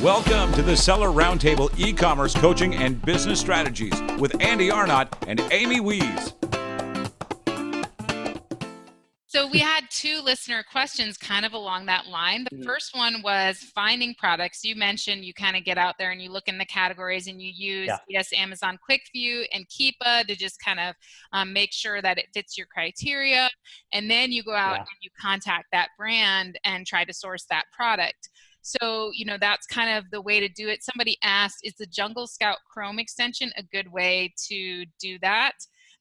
Welcome to the Seller Roundtable e-commerce coaching and business strategies with Andy Arnott and Amy Wees. So we had two listener questions kind of along that line. The first one was finding products. You mentioned you kind of get out there and you look in the categories and you use, Amazon Quick View and Keepa to just kind of make sure that it fits your criteria. And then you go out and you contact that brand and try to source that product. So, that's kind of the way to do it. Somebody asked, is the Jungle Scout Chrome extension a good way to do that?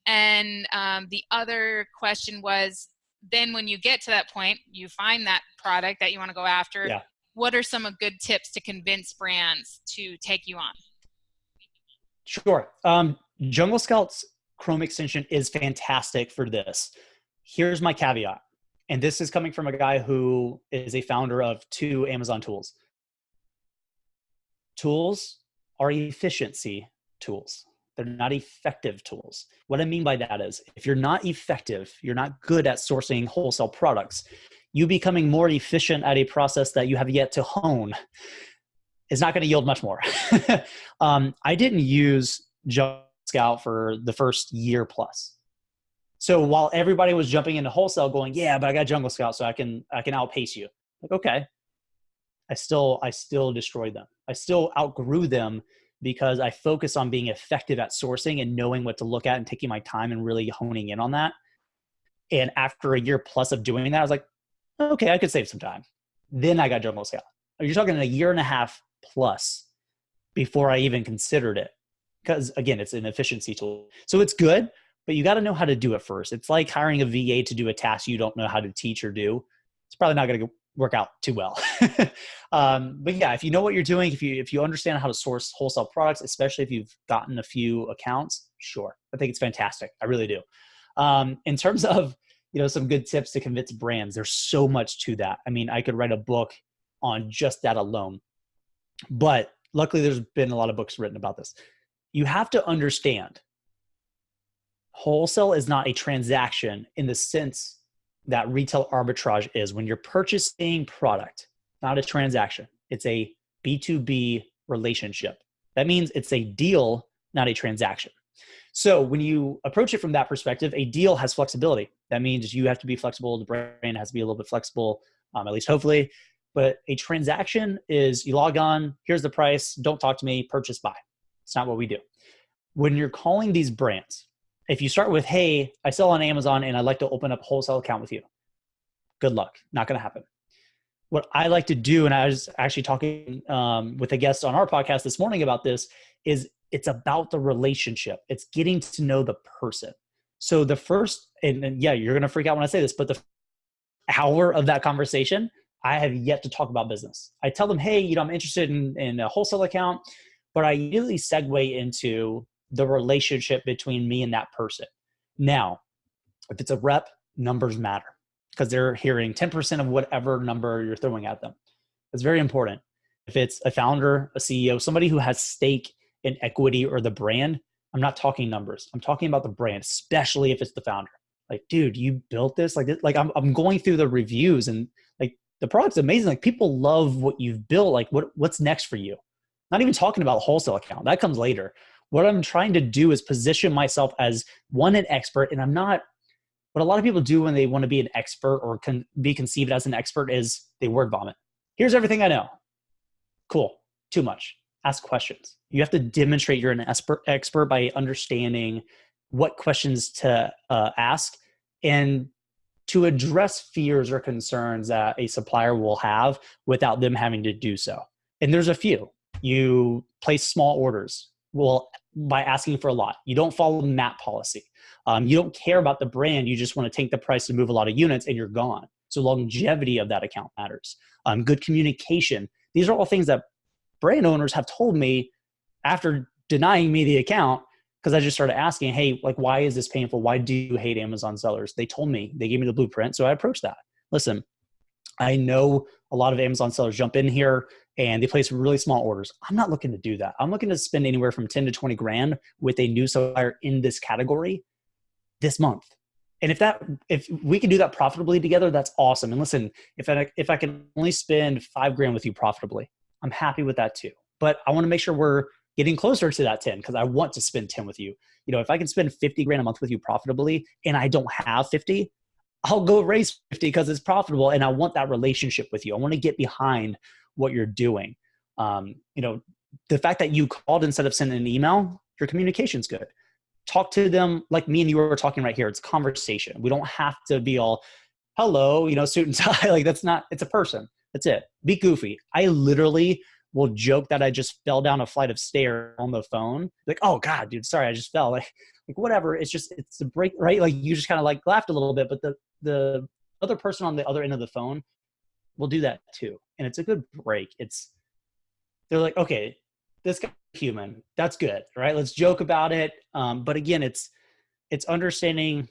And the other question was, then when you get to that point, you find that product that you want to go after. Yeah. What are some good tips to convince brands to take you on? Sure. Jungle Scout's Chrome extension is fantastic for this. Here's my caveat. And this is coming from a guy who is a founder of 2 Amazon tools. Tools are efficiency tools. They're not effective tools. What I mean by that is if you're not effective, you're not good at sourcing wholesale products, you becoming more efficient at a process that you have yet to hone is not going to yield much more. I didn't use Jungle Scout for the first year plus. So while everybody was jumping into wholesale going, yeah, but I got Jungle Scout, so I can outpace you. Like, okay. I still destroyed them. I still outgrew them because I focus on being effective at sourcing and knowing what to look at and taking my time and really honing in on that. And after a year plus of doing that, I was like, okay, I could save some time. Then I got Jungle Scout. You're talking a year and a half plus before I even considered it. Because again, it's an efficiency tool. So it's good, but you got to know how to do it first. It's like hiring a VA to do a task you don't know how to teach or do. It's probably not going to work out too well. But yeah, if you know what you're doing, if you understand how to source wholesale products, especially if you've gotten a few accounts, sure. I think it's fantastic. I really do. In terms of, some good tips to convince brands, there's so much to that. I mean, I could write a book on just that alone, but luckily there's been a lot of books written about this. You have to understand wholesale is not a transaction in the sense that retail arbitrage is. When you're purchasing product, not a transaction. It's a B2B relationship. That means it's a deal, not a transaction. So when you approach it from that perspective, a deal has flexibility. That means you have to be flexible. The brand has to be a little bit flexible, at least hopefully. But a transaction is you log on, here's the price, don't talk to me, purchase, buy. It's not what we do. When you're calling these brands, if you start with, hey, I sell on Amazon and I'd like to open up a wholesale account with you. Good luck. Not going to happen. What I like to do, and I was actually talking with a guest on our podcast this morning about this, is it's about the relationship. It's getting to know the person. So the first, and yeah, you're going to freak out when I say this, but the hour of that conversation, I have yet to talk about business. I tell them, hey, I'm interested in a wholesale account, but I usually segue into the relationship between me and that person. Now, if it's a rep, numbers matter because they're hearing 10% of whatever number you're throwing at them. It's very important. If it's a founder, a CEO, somebody who has stake in equity or the brand, I'm not talking numbers. I'm talking about the brand, especially if it's the founder. Like, dude, you built this? Like I'm going through the reviews and like the product's amazing. Like people love what you've built. Like what's next for you? Not even talking about a wholesale account. That comes later. What I'm trying to do is position myself as an expert, and I'm not. What a lot of people do when they want to be an expert or can be conceived as an expert is they word vomit. Here's everything I know. Cool. Too much. Ask questions. You have to demonstrate you're an expert by understanding what questions to ask and to address fears or concerns that a supplier will have without them having to do so. And there's a few. You place small orders. Well, by asking for a lot. You don't follow the MAP policy. You don't care about the brand. You just want to tank the price to move a lot of units and you're gone. So longevity of that account matters. Good communication. These are all things that brand owners have told me after denying me the account because I just started asking, hey, like, why is this painful? Why do you hate Amazon sellers? They told me, they gave me the blueprint. So I approached that. Listen, I know a lot of Amazon sellers jump in here and they place really small orders. I'm not looking to do that. I'm looking to spend anywhere from 10 to 20 grand with a new supplier in this category this month. And if we can do that profitably together, that's awesome. And listen, if I can only spend $5 grand with you profitably, I'm happy with that too. But I want to make sure we're getting closer to that 10 because I want to spend 10 with you. You know, if I can spend 50 grand a month with you profitably and I don't have 50, I'll go raise 50 because it's profitable and I want that relationship with you. I want to get behind what you're doing. You know, the fact that you called instead of sending an email, your communication's good. Talk to them like me and you were talking right here. It's conversation. We don't have to be all, hello, you know, suit and tie. Like that's not, it's a person. That's it. Be goofy. I literally will joke that I just fell down a flight of stairs on the phone. Like, oh God, dude, sorry, I just fell. Like whatever. It's just, it's a break, right? Like you just kind of like laughed a little bit, but the other person on the other end of the phone will do that too. And it's a good break. They're like, okay, this guy's human. That's good, right? Let's joke about it. But again, it's understanding,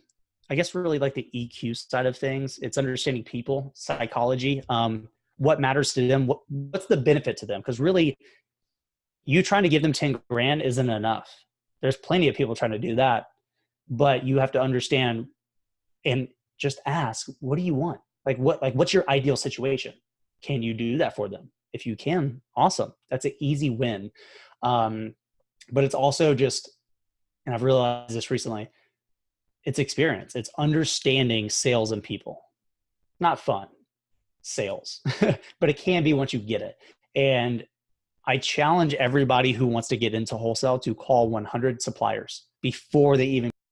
I guess, really like the EQ side of things. It's understanding people, psychology, what matters to them, what's the benefit to them. Because really, you trying to give them 10 grand isn't enough. There's plenty of people trying to do that, but you have to understand and just ask, what do you want? What's your ideal situation? Can you do that for them? If you can, awesome. That's an easy win. But it's also just, and I've realized this recently, it's experience. It's understanding sales and people. Not fun, sales, but it can be once you get it. And I challenge everybody who wants to get into wholesale to call 100 suppliers before they even